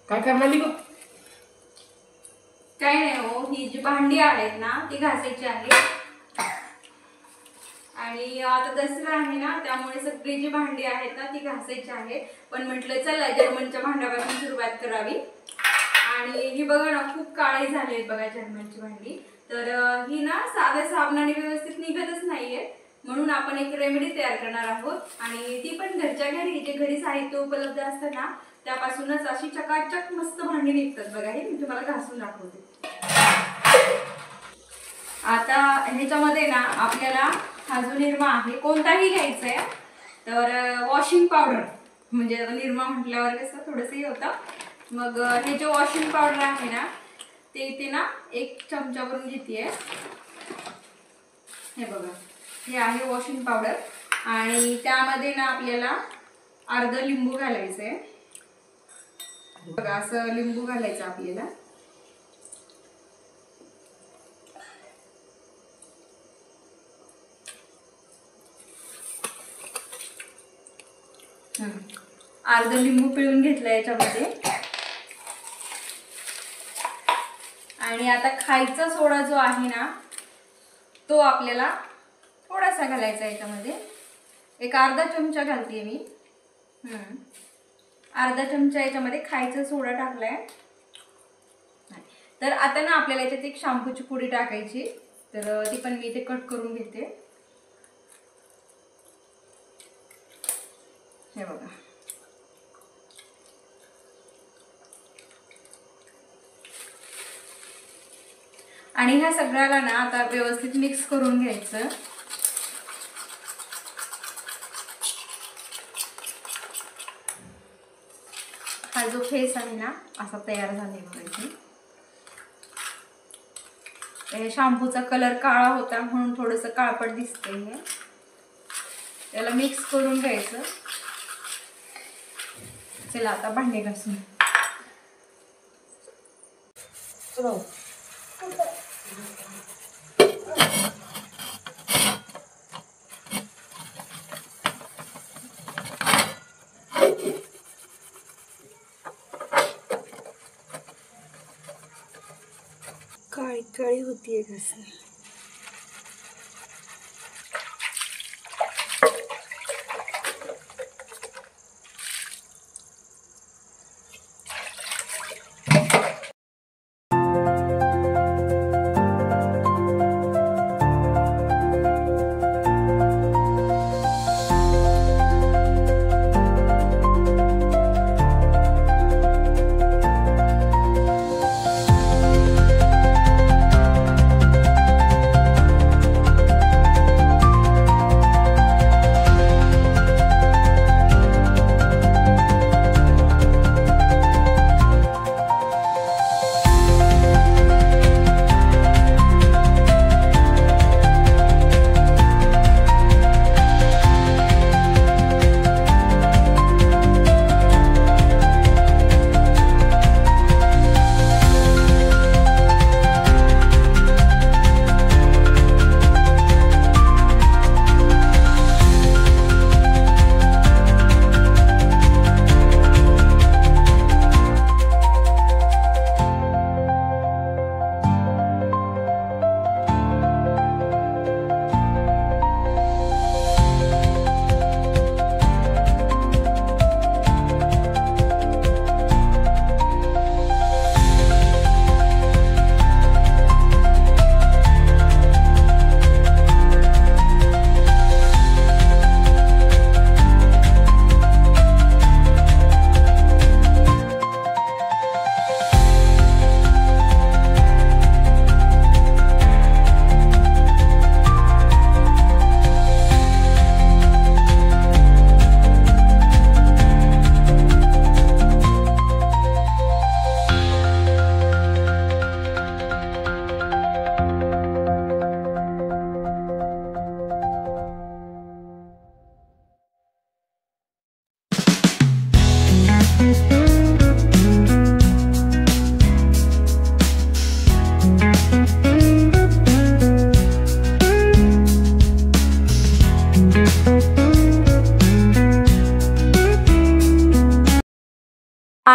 काय करणार ग? काय नाही हो, ही जी भांडी आहेत ना ती घासायची आहे आणि आता दसरा आहे ना त्यामुळे सगळी जी भांडी आहेत ना ती घासायची आहे. पण म्हटलं चला जर्मनच्या भांड्यापासून सुरुवात करावी. आणि ही बघा ना खूप काळे झाले आहेत बघा जर्मनची भांडी. तर ही ना साध्या साबणाने व्यवस्थित निघतच नाहीये, म्हणून आपण एक रेमेडी तयार करणार आहोत आणि ती पण घरच्या घरी, जे घरी साहित्य उपलब्ध असतं ना त्यापासूनच अशी चकाचक मस्त भांडी निघतात बघा. हे मी तुम्हाला घासून दाखवते. आता ह्याच्यामध्ये ना आपल्याला हा जो निरमा आहे कोणताही घ्यायचा आहे. तर वॉशिंग पावडर, म्हणजे निरमा म्हटल्यावर कसं थोडंसं हे होतं, मग हे जे वॉशिंग पावडर आहे ना ते इथे ना 1 चमचा भरून घेते. हे बघा, हे आहे वॉशिंग पावडर आणि त्यामध्ये ना आपल्याला अर्ध लिंबू घालायचं आहे. बघा असं लिंबू घालायचं आपल्याला. अर्ध लिंबू पिळून घेतलं याच्यामध्ये. आणि आता खायचा सोडा जो आहे ना तो आपल्याला थोडासा घालायचा याच्यामध्ये. एक अर्धा चमचा घालते मी. अर्धा चमचा याच्यामध्ये खायचा सोडा टाकलाय. तर आता ना आपल्याला याच्यात एक शॅम्पूची पुडी टाकायची, तर ती पण मी इथे कट करून घेते. हे बघा, आणि ह्या सगळ्याला ना आता व्यवस्थित मिक्स करून घ्यायचं. हा जो फेस आहे ना असा तयार झालेला आहे. हे शॅम्पूचा कलर काळा होता म्हणून थोडंसं काळपट दिसतंय. हे त्याला मिक्स करून घ्यायचं. चला आता भांडे घासून. काळी काळी होतीये घासणी.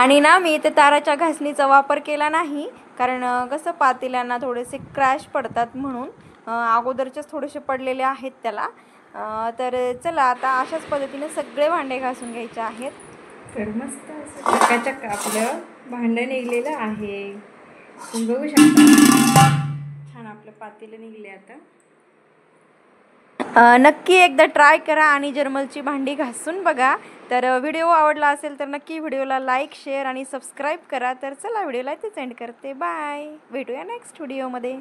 आणि ना मी इथे ताराच्या घासणीचा वापर केला नाही, कारण कसं पातेल्यांना थोडेसे क्रॅश पडतात म्हणून. अगोदरचेच थोडेसे पडलेले आहेत त्याला. तर चला आता अशाच पद्धतीने सगळे भांडे घासून घ्यायचे आहेत. तर मस्त असं चकाचक आपलं भांडं निघलेलं आहे. तुम्ही बघू शकता छान आपलं पातेलं निघले आता. नक्की एकदा ट्राय करा आणि जर्मलची भांडी घासून बघा. तर व्हिडिओ आवडला असेल तर नक्की व्हिडिओला लाईक, शेअर आणि सबस्क्राईब करा. तर चला व्हिडिओला इथेच एंड करते. बाय, भेटूया नेक्स्ट व्हिडिओमध्ये.